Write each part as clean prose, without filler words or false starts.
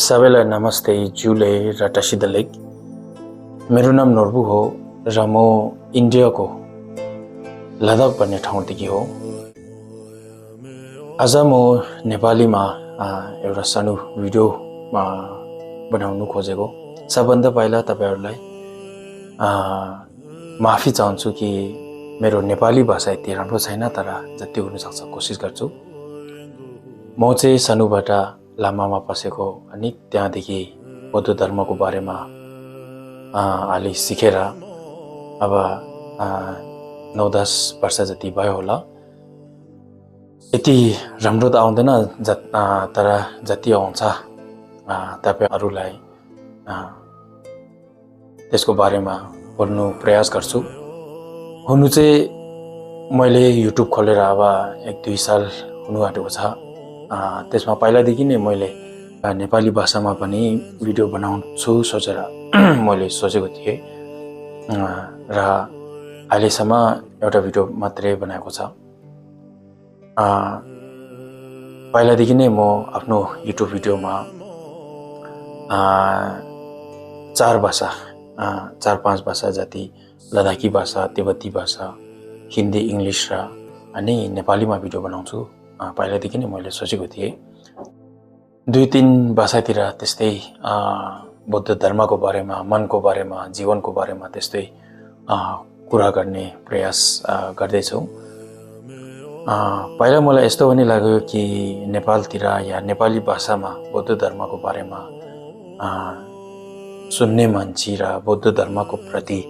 सबैलाई नमस्ते जुले र टसिदलेक। मेरो नाम नोर्बु हो र म इन्डियाको लद्दाख भन्ने ठाउँदेखि हो। आज म नेपालीमा एउटा सानो भिडियो बनाउनु खोजेको। सबभन्दा पहिला तपाईहरुलाई माफी चाहन्छु कि मेरो नेपाली भाषा यति राम्रो छैन, तर जति हुन सक्छ कोसिस गर्छु। म चाहिँ सानोबाट लामामा बसेको अनि त्यहाँदेखि बौद्ध धर्मको बारेमा अलि सिकेर अब 9-10 वर्ष जति भयो होला। यति राम्रो त आउँदैन, तर जति आउँछ तपाईहरुलाई त्यसको बारेमा बोल्नु प्रयास गर्छु। हुनु चाहिँ मैले युट्युब खोलेर अब 1-2 साल हुनु आँटेको छ। त्यसमा पहिलादेखि नै मैले नेपाली भाषामा पनि भिडियो बनाउँछु सोचेर मैले सोचेको थिएँ र अहिलेसम्म एउटा भिडियो मात्रै बनाएको छ। पहिलादेखि नै म आफ्नो युट्युब भिडियोमा 4-5 भाषा जति लद्दाखी भाषा, तिब्बती भाषा, हिन्दी, इङ्ग्लिस र अनि नेपालीमा भिडियो बनाउँछु। पहिलादेखि नै मैले सोचेको थिएँ। 2-3 भाषातिर त्यस्तै बौद्ध धर्मको बारेमा, मनको बारेमा, जीवनको बारेमा त्यस्तै कुरा गर्ने प्रयास गर्दैछु। पहिला मलाई यस्तो पनि लाग्यो कि नेपालतिर या नेपाली भाषामा बौद्ध धर्मको बारेमा सुन्ने मान्छे र बौद्ध धर्मको प्रति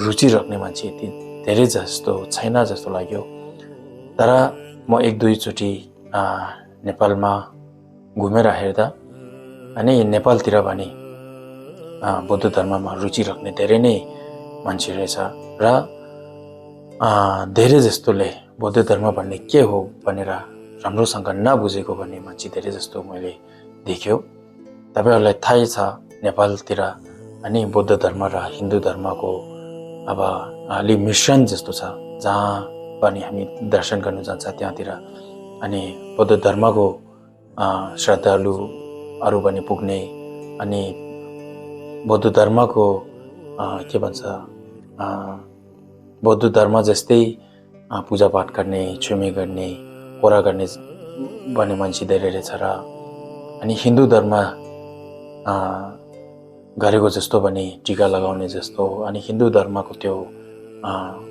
रुचि राख्ने मान्छे यति धेरै जस्तो छैन जस्तो लाग्यो। तर म 1-2 चोटि नेपालमा घुमेर हेर्दा अनि नेपालतिर पनि बौद्ध धर्ममा रुचि राख्ने धेरै नै मान्छे रहेछ र धेरै जस्तोले बौद्ध धर्म भन्ने के हो भनेर राम्रोसँग नबुझेको भन्ने मान्छे धेरै जस्तो मैले देख्यो। तपाईहरुलाई थाहै छ नेपालतिर अनि बौद्ध धर्म र हिन्दू धर्मको अब अलि मिश्रण जस्तो छ। जहाँ पनि हामी दर्शन गर्नु जान्छ त्यहाँतिर अनि बौद्ध धर्मको श्रद्धालुहरु पनि पुग्ने अनि बौद्ध धर्मको के भन्छ बौद्ध धर्म जस्तै पूजा पाठ गर्ने, छुमे गर्ने, कोरा गर्ने भन्ने मान्छे धेरै रहेछ र अनि हिन्दू धर्म गरेको जस्तो पनि टीका लगाउने जस्तो अनि हिन्दू धर्मको त्यो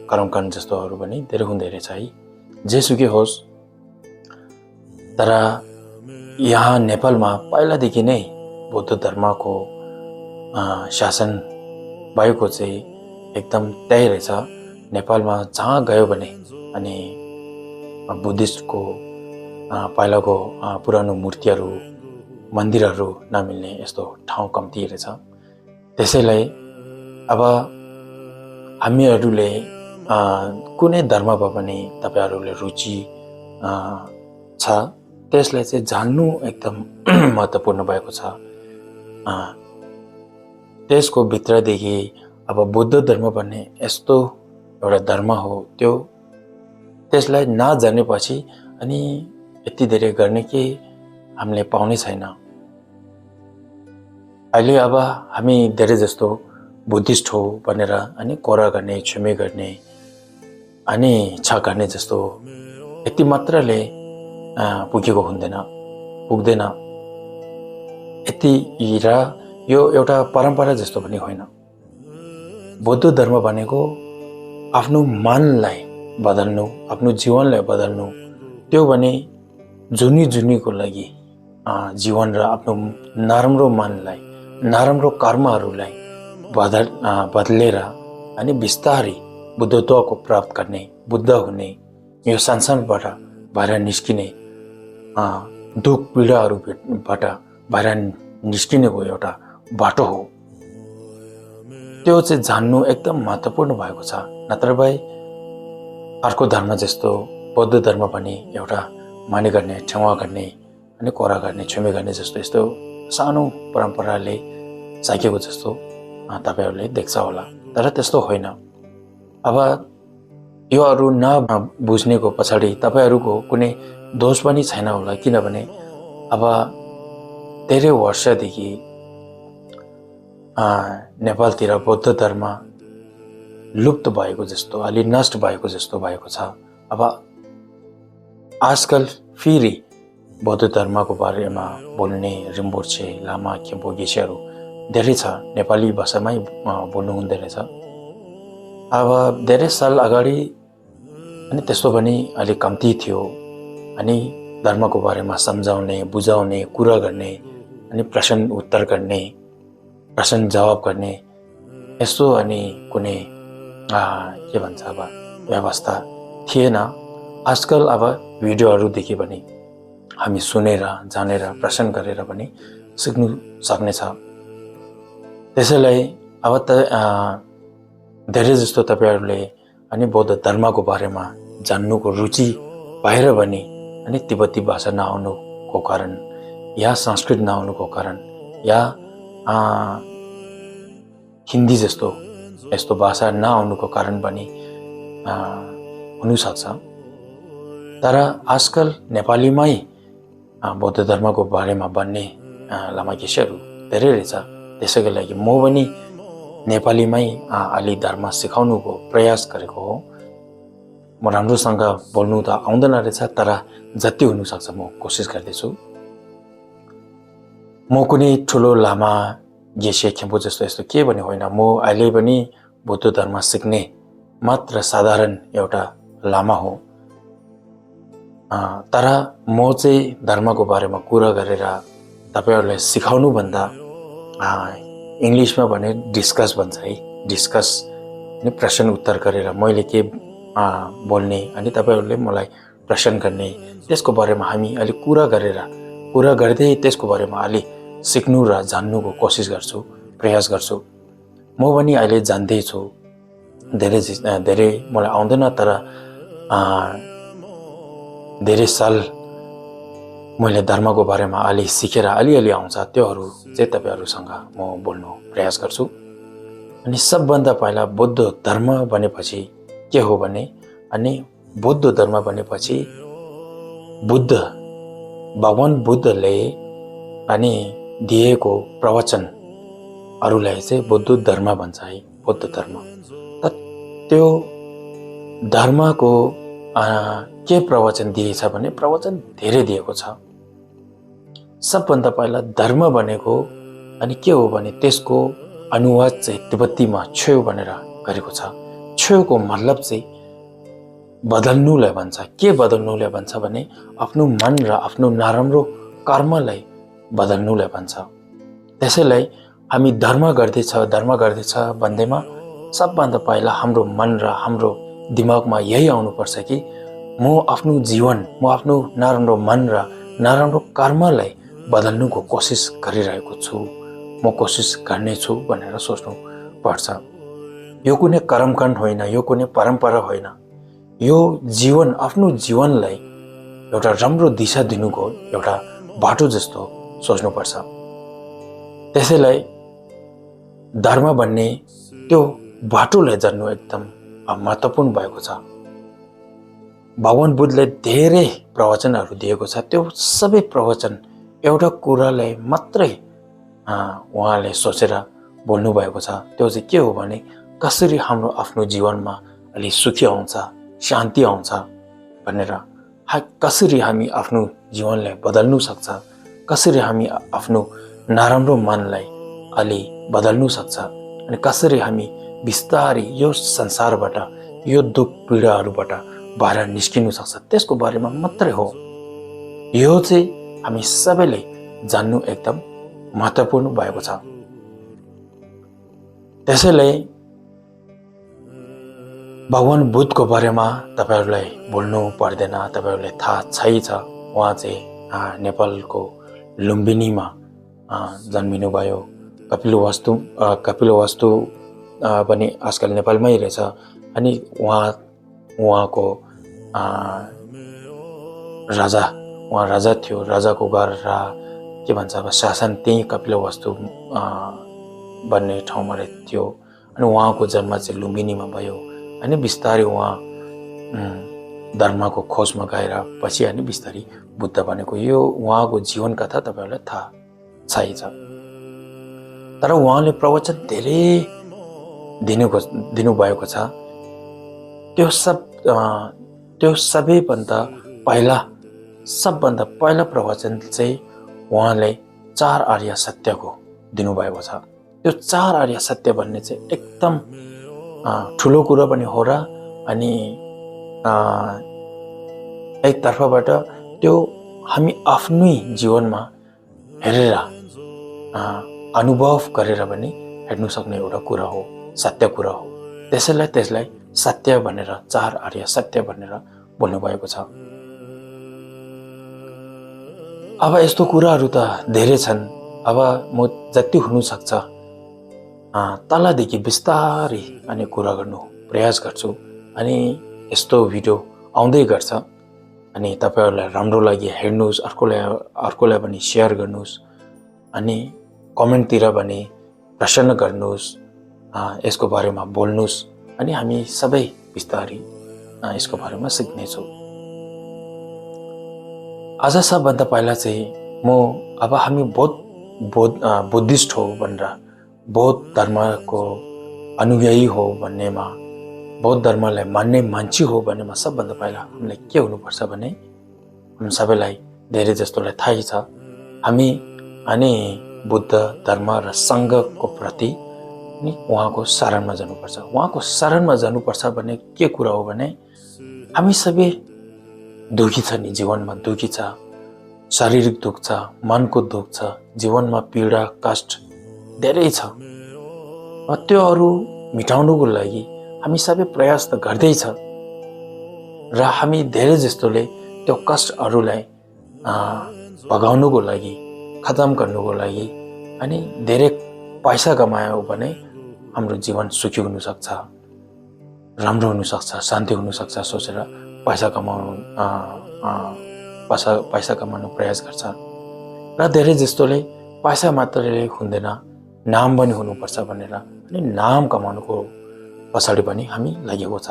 कर्मकाण्ड जस्तोहरु पनि धेरै हुँदै रहेछ है। जेसुकै होस्, तर यहाँ नेपालमा पहिलादेखि नै बौद्ध धर्मको शासन भएको चाहिँ एकदम त्यही रहेछ। नेपालमा जहाँ गयो भने अनि बुद्धिस्टको पहिलाको पुरानो मूर्तिहरु, मन्दिरहरु नमिल्ने यस्तो ठाउँ कम्ती रहेछ। त्यसैले अब हामीहरुले कुनै धर्ममा पनि तपाईहरुले रुचि छ त्यसलाई चाहिँ जान्नु एकदम महत्त्वपूर्ण भएको छ। त्यसको भित्रदेखि अब बौद्ध धर्म भन्ने यस्तो एउटा धर्म हो, त्यो त्यसलाई नजानेपछि अनि यति धेरै गर्ने के हामीले पाउने छैन। अहिले अब हामी धेरै जस्तो बुद्धिस्ट हो भनेर अनि कोरा गर्ने, छुमे गर्ने अनि छ गर्ने जस्तो यति मात्रले पुगेको पुग्दैन। यति र यो एउटा परम्परा जस्तो पनि होइन। बौद्ध धर्म भनेको आफ्नो मनलाई बदल्नु, आफ्नो जीवनलाई बदल्नु, त्यो भने जुनीको लागि जीवन र आफ्नो नराम्रो मनलाई, नराम्रो कर्महरुलाई बदलेर अनि बिस्तारै बुद्धत्वको प्राप्त गर्ने, बुद्ध हुने, यो संसारबाट बाहिर निस्किने, दुख पीडाहरुबाट बाहिर निस्किनेको एउटा बाटो हो। त्यो चाहिँ जान्नु एकदम महत्त्वपूर्ण भएको छ। नत्र भए अर्को धर्म जस्तो बौद्ध धर्म पनि एउटा माने गर्ने, क्षमा गर्ने अनि कोरा गर्ने, छुमे गर्ने जस्तो यस्तो सानो परम्पराले साकेको जस्तो तपाईहरुले देख्छ होला, तर त्यस्तो होइन। अब योहरु नबुझ्नेको पछाडी तपाईहरुको कुनै दोष पनि छैन होला, किनभने अब धेरै वर्षदेखि नेपालतिर बौद्ध धर्म लुप्त भएको जस्तो, अलि नष्ट भएको जस्तो भएको छ। अब आजकल फेरि बौद्ध धर्मको बारेमा बोल्ने रिम्पोछे, लामा, खेम्पो, गेसेहरू धेरै छ, नेपाली भाषामै बोल्नु हुँदैन रहेछ। अब धेरै साल अगाडि अनि त्यस्तो पनि अलिक कम्ती थियो, अनि धर्मको बारेमा सम्झाउने, बुझाउने, कुरा गर्ने, अनि प्रश्न उत्तर गर्ने, प्रश्न जवाब गर्ने यस्तो अनि कुनै के भन्छ अब व्यवस्था थिएन। आजकल अब भिडियोहरू देख्यो भने हामी सुनेर, जानेर, प्रश्न गरेर पनि सिक्नु सक्नेछ। त्यसैलाई अब त धेरै जस्तो तपाईहरूले अनि बौद्ध धर्मको बारेमा जान्नुको रुचि भएर पनि अनि तिब्बती भाषा नआउनुको कारण या संस्कृत नआउनुको कारण या हिन्दी जस्तो यस्तो भाषा नआउनुको कारण पनि हुनसक्छ। तर आजकल नेपालीमै बौद्ध धर्मको बारेमा भन्ने लामा गेसेहरू धेरै रहेछ। त्यसैको लागि म पनि नेपालीमै अलि धर्म सिकाउनुको प्रयास गरेको हो। म राम्रोसँग बोल्नु त आउँदैन रहेछ, तर जति हुनसक्छ म कोसिस गर्दैछु। म कुनै ठुलो लामा गेसे खेम्पो जस्तो यस्तो के पनि होइन। म अहिले पनि बौद्ध धर्म सिक्ने मात्र साधारण एउटा लामा हो। तर म चाहिँ धर्मको बारेमा कुरा गरेर तपाईहरूलाई सिकाउनुभन्दा इङ्ग्लिसमा भने डिस्कस भन्छ है, डिस्कस अनि प्रश्न उत्तर गरेर मैले के बोल्ने अनि तपाईहरूले मलाई प्रश्न गर्ने, त्यसको बारेमा हामी अलिक कुरा गर्दै त्यसको बारेमा अलि सिक्नु र जान्नुको कोसिस गर्छु, प्रयास गर्छु। म पनि अहिले जान्दैछु, धेरै मलाई आउँदैन, तर धेरै साल मैले धर्मको बारेमा अलि सिकेर अलिअलि आउँछ, त्योहरू चाहिँ तपाईहरूसँग म बोल्नु प्रयास गर्छु। अनि सबभन्दा पहिला बौद्ध धर्म भनेपछि के हो भने, अनि बौद्ध धर्म भनेपछि भगवान बुद्धले अनि दिएको प्रवचनहरूलाई चाहिँ बौद्ध धर्म भन्छ है, बौद्ध धर्म। त त्यो धर्मको के प्रवचन दिएछ भने प्रवचन धेरै दिएको छ। सबभन्दा पहिला धर्म भनेको अनि के हो भने त्यसको अनुवाद चाहिँ तिब्बतीमा छ्यो भनेर गरेको छ। छ्योको मतलब चाहिँ बदल्नुलाई भन्छ। के बदल्नुलाई भन्छ भने आफ्नो मन र आफ्नो नराम्रो कर्मलाई बदल्नुलाई भन्छ। त्यसैलाई हामी धर्म गर्दैछ भन्दैमा सबभन्दा पहिला हाम्रो मन र हाम्रो दिमागमा यही आउनुपर्छ कि म आफ्नो जीवन, म आफ्नो नराम्रो मन र नराम्रो कर्मलाई बदल्नुको कोसिस गरिरहेको छु, म कोसिस गर्नेछु भनेर सोच्नु पर्छ। यो कुनै कर्मकाण्ड होइन, यो कुनै परम्परा होइन, यो जीवन, आफ्नो जीवनलाई एउटा राम्रो दिशा दिनुको एउटा बाटो जस्तो सोच्नुपर्छ। त्यसैलाई धर्म भन्ने त्यो बाटोलाई जान्नु एकदम महत्त्वपूर्ण भएको छ। भगवान बुद्धले धेरै प्रवचनहरू दिएको छ। त्यो सबै प्रवचन एउटा कुरालाई मात्रै उहाँले सोचेर बोल्नु भएको छ। त्यो चाहिँ के हो भने कसरी हाम्रो आफ्नो जीवनमा अलि सुखी आउँछ, शान्ति आउँछ भनेर, कसरी हामी आफ्नो जीवनलाई बदल्नु सक्छ, कसरी हामी आफ्नो नराम्रो मनलाई अलि बदल्नु सक्छ, अनि कसरी हामी बिस्तारै यो संसारबाट, यो दुःख पीडाहरूबाट बाहिर निस्किनु सक्छ, त्यसको बारेमा मात्रै हो। यो चाहिँ हामी सबैले जान्नु एकदम महत्त्वपूर्ण भएको छ। त्यसैले भगवान बुद्धको बारेमा तपाईहरूलाई बोल्नु पर्दैन, तपाईहरूलाई थाहा छ। उहाँ चाहिँ नेपालको लुम्बिनीमा जन्मिनुभयो। कपिलवस्तु पनि आजकल नेपालमै रहेछ। अनि उहाँको राजा थियो। राजाको घर र के भन्छ अब शासन त्यही कपिलवस्तु भन्ने ठाउँमा थियो। अनि उहाँको जन्म चाहिँ लुम्बिनीमा भयो। अनि बिस्तारै उहाँ धर्मको खोजमा गएर पछि अनि बिस्तारै बुद्ध बनेको। यो उहाँको जीवन कथा तपाईहरूलाई थाहा चाहिन्छ। तर उहाँले प्रवचन धेरै दिनुभएको छ। त्यो सबैभन्दा पहिला प्रवचन चाहिँ उहाँले 4 आर्य सत्यको दिनुभएको छ। त्यो 4 आर्य सत्य भन्ने चाहिँ एकदम ठुलो कुरा पनि हो र अनि एक तर्फबाट त्यो हामी आफ्नै जीवनमा हेरेर अनुभव गरेर पनि हेर्नु सक्ने एउटा कुरा हो, सत्य कुरा हो। त्यसलाई सत्य भनेर 4 आर्य सत्य भनेर बोल्नु भएको छ। अब यस्तो कुराहरू त धेरै छन्। अब म जति हुनु सक्छ तलदेखि बिस्तारै अनि कुरा गर्नु प्रयास गर्छु अनि यस्तो भिडियो आउँदै गर्छ अनि तपाईहरुलाई राम्रो लागि हेर्नुस्, अर्कोलाई पनि शेयर गर्नुस् अनि कमेन्टतिर पनि प्रश्न गर्नुस्, यसको बारेमा बोल्नुस् अनि हामी सबै बिस्तारै यसको बारेमा सिक्नेछौँ। आज सबभन्दा पहिला चाहिँ अब हामी बुद्धिस्ट हो भनेर, बौद्ध धर्मको अनुयायी हो भन्नेमा, बौद्ध धर्मलाई मान्ने मान्छे हो भन्नेमा सबभन्दा पहिला हामीलाई के हुनुपर्छ भने हामी सबैलाई धेरै जस्तोलाई थाहै छ, हामी अनि बुद्ध धर्म र सङ्घको प्रति नि उहाँको शरणमा जानुपर्छ। उहाँको शरणमा जानुपर्छ भने के कुरा हो भने हामी सबै दुखी छ नि, जीवनमा दुखी छ, शारीरिक दुख छ, मनको दुख छ, जीवनमा पीडा कष्ट धेरै छ। त्योहरू मिटाउनुको लागि हामी सबै प्रयास त गर्दैछ र हामी धेरै जस्तोले त्यो कष्टहरूलाई भगाउनुको लागि, खतम गर्नुको लागि अनि धेरै पैसा कमायो भने हाम्रो जीवन सुखी हुन सक्छ, राम्रो हुन सक्छ, शान्ति हुन सक्छ सोचेर पैसा कमाउनु प्रयास गर्छ। र धेरै जस्तोले पैसा मात्रले हुँदैन, नाम पनि हुनुपर्छ भनेर अनि नाम कमाउनुको पछाडि पनि हामी लागेको छ।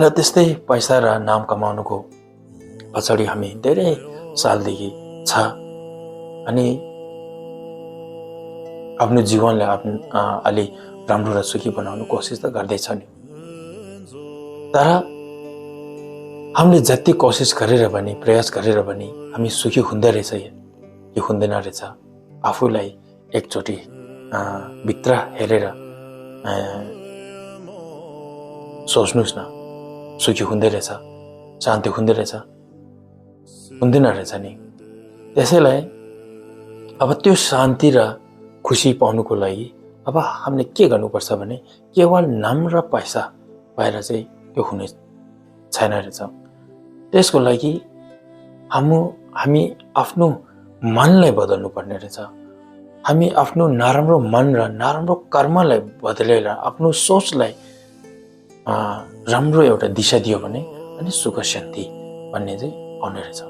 र त्यस्तै पैसा र नाम कमाउनुको पछाडि हामी धेरै सालदेखि छ अनि आफ्नो जीवनलाई अलि राम्रो र सुखी बनाउनु कोसिस त गर्दैछ नि। तर हामीले जति कोसिस गरेर पनि, प्रयास गरेर पनि हामी सुखी हुँदै रहेछ कि हुँदैन रहेछ, आफूलाई एकचोटि भित्र हेरेर सोच्नुस् न, सुखी हुँदै रहेछ, शान्ति हुँदै रहेछ, हुँदैन रहेछ नि। त्यसैलाई अब त्यो शान्ति र खुसी पाउनुको लागि अब हामीले के गर्नुपर्छ भने केवल नाम र पैसा पाएर चाहिँ त्यो हुने छैन रहेछ। त्यसको लागि हामी आफ्नो मनलाई बदल्नु पर्ने रहेछ। हामी आफ्नो नराम्रो मन र नराम्रो कर्मलाई बदलेर आफ्नो सोचलाई राम्रो एउटा दिशा दियो भने अनि सुख शान्ति भन्ने चाहिँ आउने रहेछ।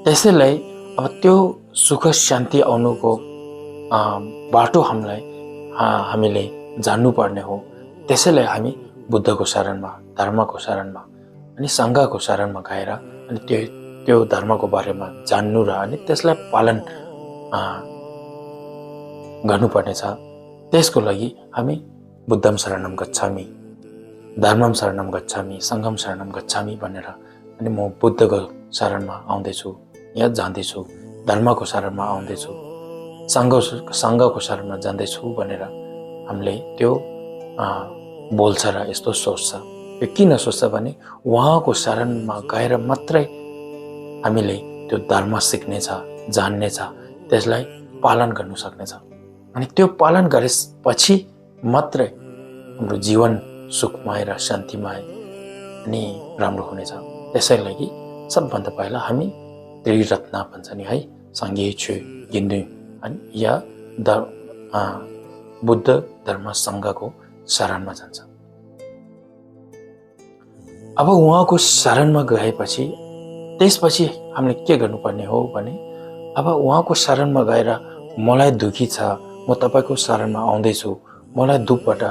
त्यसैलाई अब त्यो सुख शान्ति आउनुको बाटो हामीले जान्नुपर्ने हो। त्यसैलाई हामी बुद्धको शरणमा, धर्मको शरणमा अनि सङ्घको शरणमा गएर अनि त्यो धर्मको बारेमा जान्नु र अनि त्यसलाई पालन गर्नुपर्ने छ। त्यसको लागि हामी बुद्धम शरणम गच्छामि, धर्मम शरणम गच्छामि, सङ्घम शरणम गच्छामि भनेर अनि म बुद्धको शरणमा आउँदैछु, यहाँ जाँदैछु, धर्मको शरणमा आउँदैछु, सङ्घको शरणमा जाँदैछु भनेर हामीले त्यो बोल्छ र यस्तो सोच्छ। यो किन सोच्छ भने उहाँको शरणमा गएर मात्रै हामीले त्यो धर्म सिक्नेछ, जान्नेछ, त्यसलाई पालन गर्नु सक्नेछ अनि त्यो पालन गरेपछि मात्रै हाम्रो जीवन सुखमय र शान्तिमय अनि राम्रो हुनेछ। त्यसैलागि सबभन्दा पहिला हामी त्रिरत्न भन्छ नि है, सङ्घे छु गिन्नु अनि या बुद्ध धर्म सङ्घको शरणमा जान्छ। अब उहाँको शरणमा गएपछि त्यसपछि हामीले के गर्नुपर्ने हो भने अब उहाँको शरणमा गएर मलाई दुखी छ, म तपाईँको शरणमा आउँदैछु, मलाई दुखबाट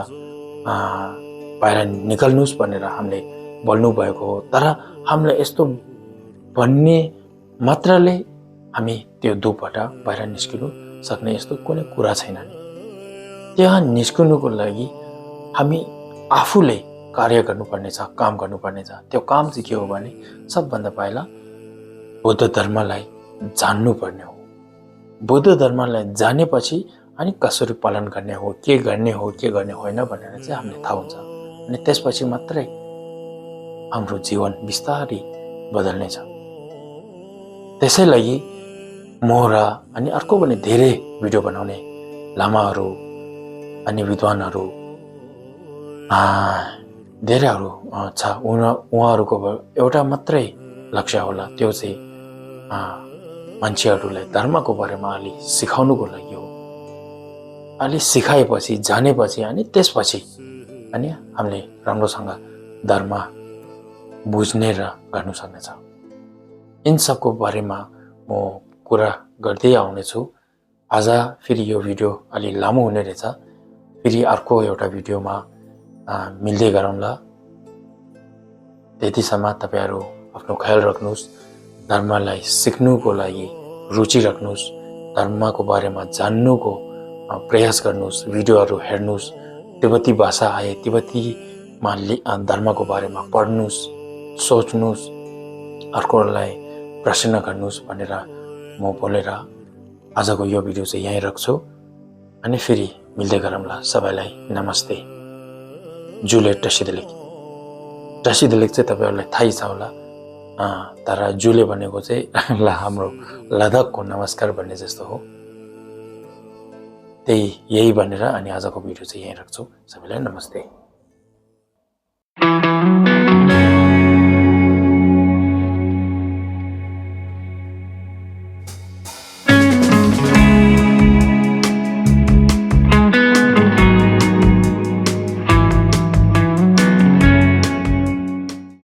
बाहिर निकल्नुहोस् भनेर हामीले बोल्नु भएको हो। तर हामीलाई यस्तो भन्ने मात्रले हामी त्यो दुःखबाट बाहिर निस्किनु सक्ने यस्तो कुनै कुरा छैन नि। त्यहाँ निस्किनुको लागि हामी आफूले कार्य गर्नुपर्नेछ, काम गर्नुपर्नेछ। त्यो काम चाहिँ के हो भने सबभन्दा पहिला बुद्ध धर्मलाई जान्नुपर्ने हो। बुद्ध धर्मलाई जानेपछि अनि कसरी पालन गर्ने हो, के गर्ने होइन भनेर चाहिँ हामीले थाहा हुन्छ। अनि त्यसपछि मात्रै हाम्रो जीवन बिस्तारै बदल्नेछ। त्यसैलागि म र अनि अर्को पनि धेरै भिडियो बनाउने लामाहरू अनि विद्वानहरू धेरैहरू छ। उहाँहरूको एउटा मात्रै लक्ष्य होला, त्यो चाहिँ मान्छेहरूलाई धर्मको बारेमा अलि सिकाउनुको लागि हो। अलि सिकाएपछि, जानेपछि अनि त्यसपछि अनि हामीले राम्रोसँग धर्म बुझ्ने र गर्नु सक्नेछ। इन सबको बारेमा म कुरा गर्दै आउनेछु। आज फेरि यो भिडियो अलि लामो हुने रहेछ। फेरि अर्को एउटा भिडियोमा मिल्दै गरौँला। त्यतिसम्म तपाईहरू आफ्नो ख्याल राख्नुहोस्। धर्मलाई सिक्नुको लागि रुचि राख्नुहोस्। धर्मको बारेमा जान्नुको प्रयास गर्नुहोस्। भिडियोहरू हेर्नुहोस्। तिब्बती भाषा आए तिब्बतीमा धर्मको बारेमा पढ्नुहोस्, सोच्नुहोस्, अर्कोलाई प्रश्न गर्नुहोस् भनेर म बोलेर आजको यो भिडियो चाहिँ यहीँ राख्छु। अनि फेरि मिल्दै गरौँला। सबैलाई नमस्ते। जुले टसिदेलेक चाहिँ तपाईँहरूलाई थाहै छ होला, तर जुले भनेको चाहिँ हाम्रो लद्दाखको नमस्कार भन्ने जस्तो हो। यही भनेर अनि आजको भिडियो चाहिँ यहीँ राख्छु। सबैलाई नमस्ते।